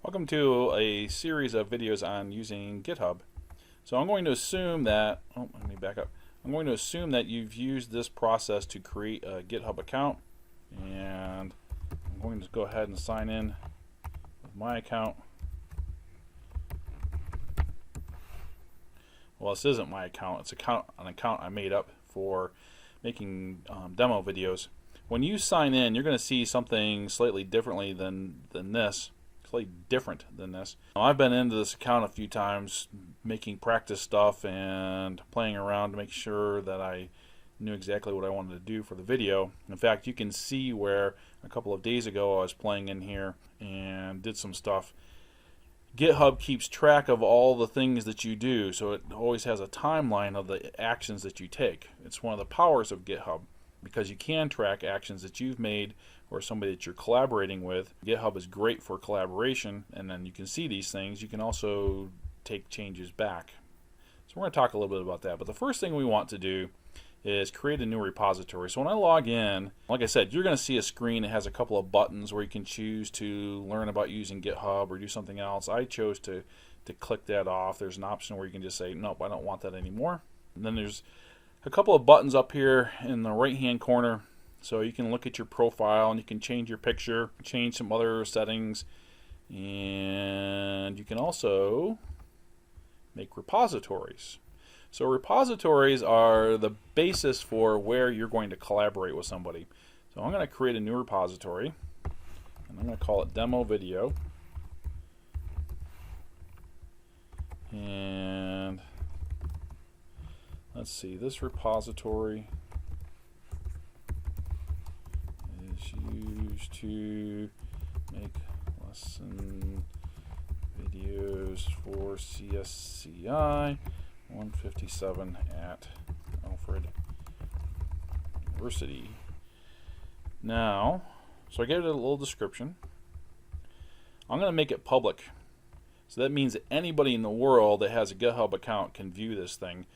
Welcome to a series of videos on using GitHub. So I'm going to assume that, let me back up. I'm going to assume that you've used this process to create a GitHub account, and I'm going to go ahead and sign in with my account. Well, this isn't my account, it's an account I made up for making demo videos. When you sign in, you're going to see something slightly differently than this. Slightly different than this. Now, I've been into this account a few times making practice stuff and playing around to make sure that I knew exactly what I wanted to do for the video. In fact, you can see where a couple of days ago I was playing in here and did some stuff. GitHub keeps track of all the things that you do, so it always has a timeline of the actions that you take. It's one of the powers of GitHub, because you can track actions that you've made or somebody that you're collaborating with. GitHub is great for collaboration, and then you can see these things. You can also take changes back. So we're going to talk a little bit about that. But the first thing we want to do is create a new repository. So when I log in, like I said, you're going to see a screen that has a couple of buttons where you can choose to learn about using GitHub or do something else. I chose to click that off. There's an option where you can just say, nope, I don't want that anymore. And then there's a couple of buttons up here in the right hand corner, so you can look at your profile and you can change your picture, change some other settings, and you can also make repositories. So repositories are the basis for where you're going to collaborate with somebody. So I'm going to create a new repository, and I'm going to call it demo video, and let's see, this repository is used to make lesson videos for CSCI 157 at Alfred University. Now, so I gave it a little description. I'm going to make it public. So that means that anybody in the world that has a GitHub account can view this thing.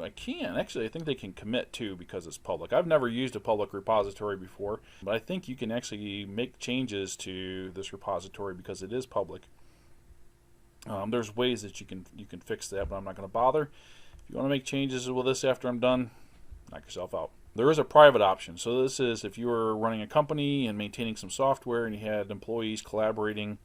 I think they can commit too because it's public. I've never used a public repository before, but I think you can actually make changes to this repository because it is public. There's ways that you can fix that, but I'm not going to bother. If you want to make changes with this after I'm done, knock yourself out. There is a private option. So this is if you were running a company and maintaining some software and you had employees collaborating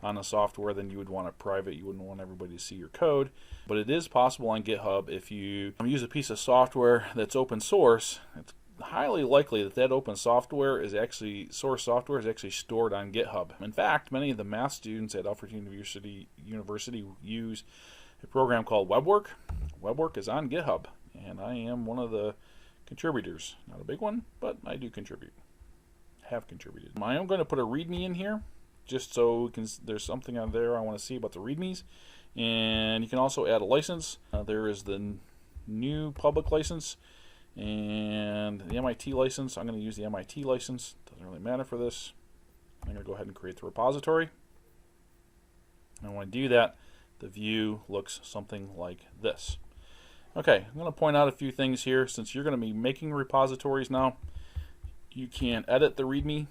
on the software, then you would want it private. You wouldn't want everybody to see your code. But it is possible on GitHub if you use a piece of software that's open source. It's highly likely that that open software is actually stored on GitHub. In fact, many of the math students at Alfred University use a program called WebWork. WebWork is on GitHub, and I am one of the contributors. Not a big one, but I do contribute. Have contributed. I am going to put a README in here, just so there's something on there I want to see about the READMEs. And you can also add a license. There is the new public license and the MIT license. I'm going to use the MIT license. Doesn't really matter for this. I'm going to go ahead and create the repository. And when I do that, the view looks something like this. Okay, I'm going to point out a few things here. Since you're going to be making repositories now, you can edit the README.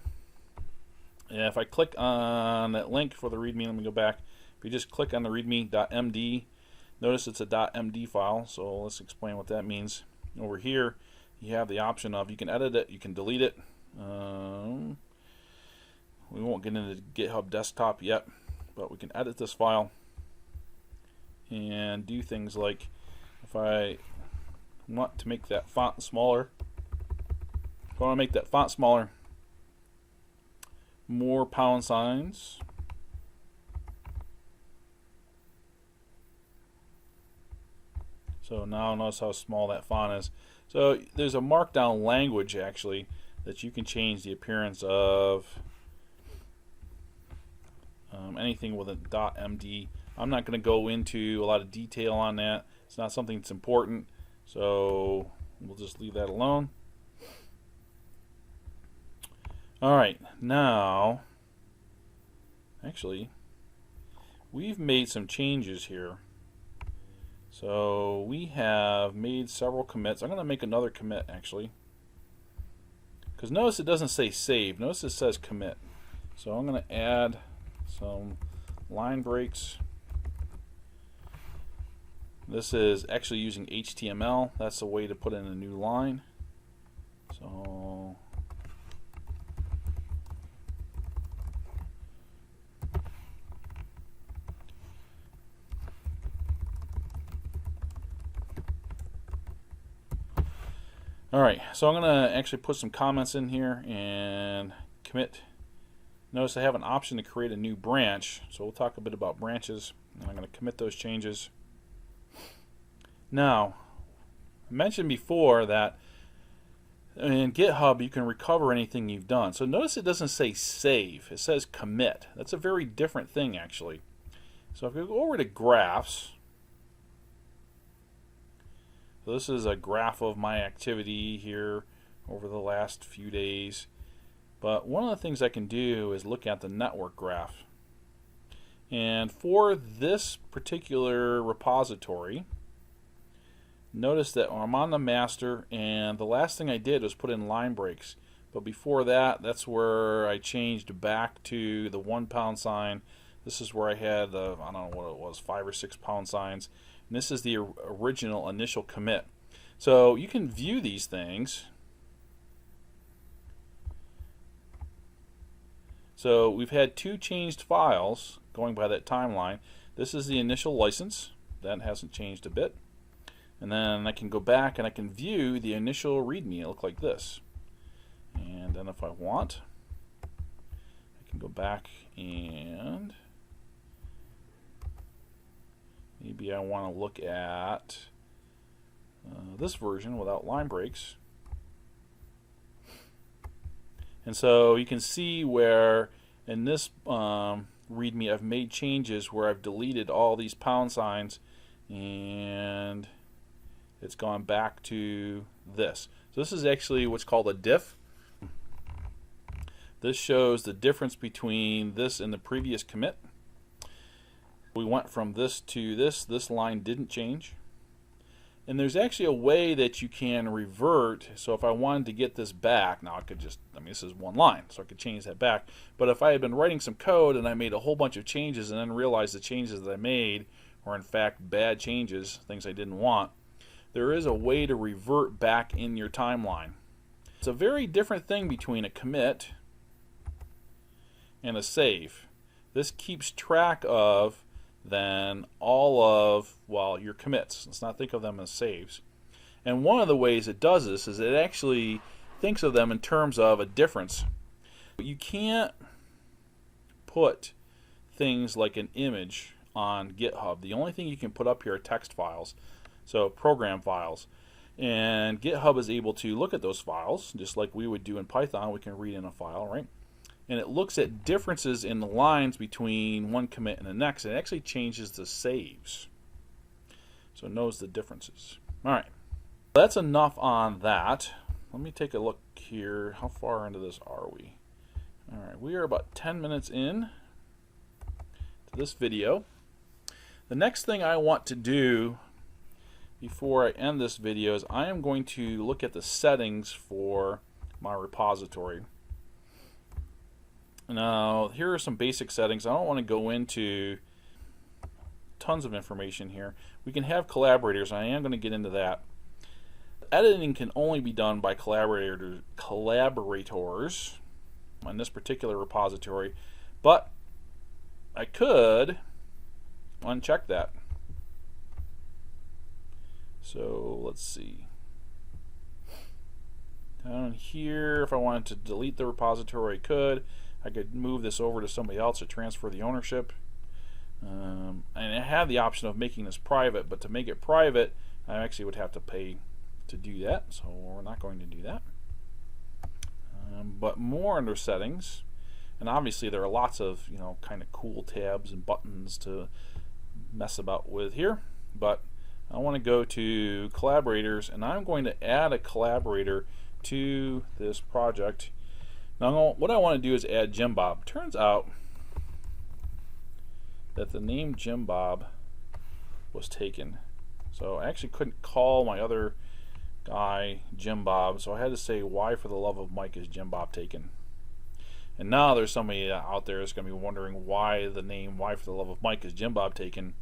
And if I click on that link for the README, let me go back. If you just click on the readme.md, notice it's a .md file, so let's explain what that means. Over here, you have the option of you can edit it, you can delete it. We won't get into GitHub desktop yet, but we can edit this file and do things like if I want to make that font smaller, more pound signs. So now notice how small that font is. So there's a markdown language actually that you can change the appearance of anything with a .md. I'm not going to go into a lot of detail on that. It's not something that's important, so we'll just leave that alone. Alright, now actually we've made some changes here. So we have made several commits. I'm going to make another commit actually, because notice it doesn't say save. Notice it says commit. So I'm going to add some line breaks. This is actually using HTML. That's the way to put in a new line. So alright, so I'm going to actually put some comments in here and commit. Notice I have an option to create a new branch, so we'll talk a bit about branches, and I'm going to commit those changes. Now, I mentioned before that in GitHub you can recover anything you've done. So notice it doesn't say save, it says commit. That's a very different thing actually. So if we go over to graphs, so this is a graph of my activity here over the last few days. But one of the things I can do is look at the network graph. And for this particular repository, notice that I'm on the master, and the last thing I did was put in line breaks. But before that, that's where I changed back to the 1 pound sign. This is where I had the, I don't know what it was, 5 or 6 pound signs. And this is the original initial commit. So you can view these things. So we've had 2 changed files going by that timeline. This is the initial license. That hasn't changed a bit. And then I can go back and I can view the initial README. It look like this. And then if I want, I can go back and maybe I want to look at this version without line breaks. And so you can see where in this README I've made changes where I've deleted all these pound signs and it's gone back to this. So this is actually what's called a diff. This shows the difference between this and the previous commit. We went from this to this. This line didn't change. And there's actually a way that you can revert. So if I wanted to get this back, now I could just, I mean, this is one line, so I could change that back. But if I had been writing some code and I made a whole bunch of changes and then realized the changes that I made were in fact bad changes, things I didn't want, there is a way to revert back in your timeline. It's a very different thing between a commit and a save. This keeps track of then all of, well, your commits. Let's not think of them as saves. And one of the ways it does this is it actually thinks of them in terms of a difference. You can't put things like an image on GitHub. The only thing you can put up here are text files, so program files. And GitHub is able to look at those files, just like we would do in Python. We can read in a file, right? And it looks at differences in the lines between one commit and the next. It actually changes the saves. So it knows the differences. All right. That's enough on that. Let me take a look here. How far into this are we? All right. We are about 10 minutes in to this video. The next thing I want to do before I end this video is I am going to look at the settings for my repository. Now, here are some basic settings. I don't want to go into tons of information here. We can have collaborators, and I am going to get into that. Editing can only be done by collaborators on this particular repository, but I could uncheck that. So let's see. Down here, if I wanted to delete the repository, I could move this over to somebody else to transfer the ownership. And I have the option of making this private, but to make it private, I actually would have to pay to do that, so we're not going to do that. But more under settings, and obviously there are lots of kind of cool tabs and buttons to mess about with here, but I want to go to collaborators, and I'm going to add a collaborator to this project. Now what I want to do is add Jim Bob. Turns out that the name Jim Bob was taken, so I actually couldn't call my other guy Jim Bob, so I had to say why for the love of Mike is Jim Bob taken. And now there's somebody out there that's going to be wondering why the name "Why for the Love of Mike" is Jim Bob taken.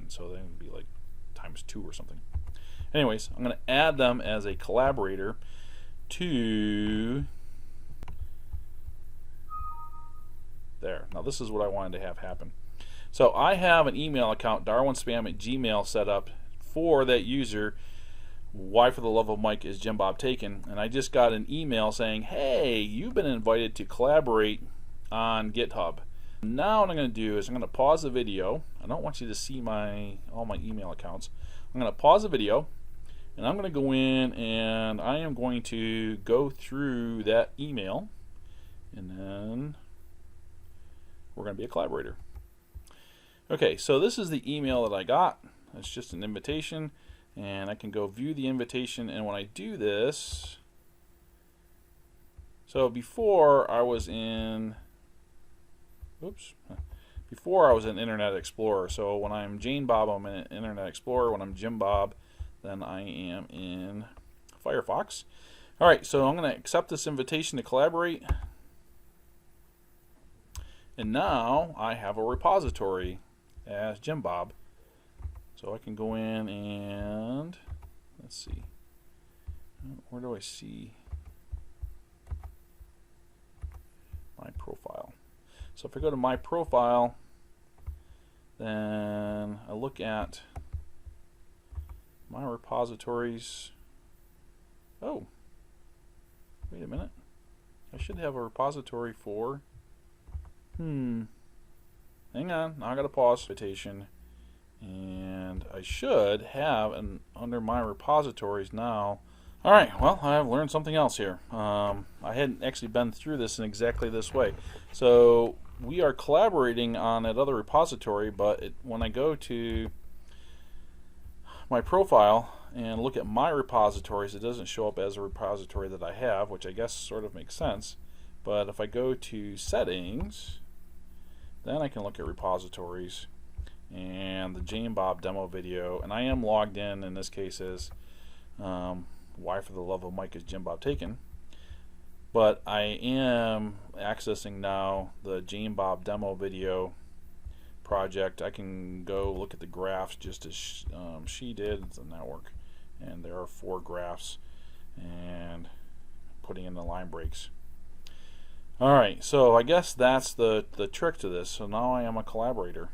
So then it would be like ×2 or something. Anyways, I'm going to add them as a collaborator to there. Now this is what I wanted to have happen. So I have an email account, darwinspam@gmail, set up for that user. Why for the love of Mike is Jim Bob taken? And I just got an email saying, hey, you've been invited to collaborate on GitHub. Now what I'm going to do is I'm going to pause the video. I don't want you to see all my email accounts. I'm going to pause the video, and I'm going to go in and I am going to go through that email, and then we're going to be a collaborator. Okay, so this is the email that I got. It's just an invitation, and I can go view the invitation. And when I do this, so before I was in Internet Explorer. So when I'm Jane Bob, I'm in Internet Explorer. When I'm Jim Bob, then I am in Firefox. All right, so I'm going to accept this invitation to collaborate. And now I have a repository as Jim Bob. So I can go in and let's see. Where do I see my profile? So if I go to my profile, then I look at my repositories. Oh, wait a minute. I should have a repository for hang on, now I gotta pause invitation, and I should have under my repositories now. Alright, well, I've learned something else here. I hadn't actually been through this in exactly this way. So we are collaborating on that other repository, but when I go to my profile and look at my repositories, it doesn't show up as a repository that I have, which I guess sort of makes sense. But if I go to settings, then I can look at repositories and the Jane Bob demo video, and I am logged in this case as Why for the Love of Mike is Jim Bob taken. But I am accessing now the Jane Bob demo video project. I can go look at the graphs just as she did. It's a network, and there are 4 graphs, and putting in the line breaks. Alright, so I guess that's the trick to this. So now I am a collaborator.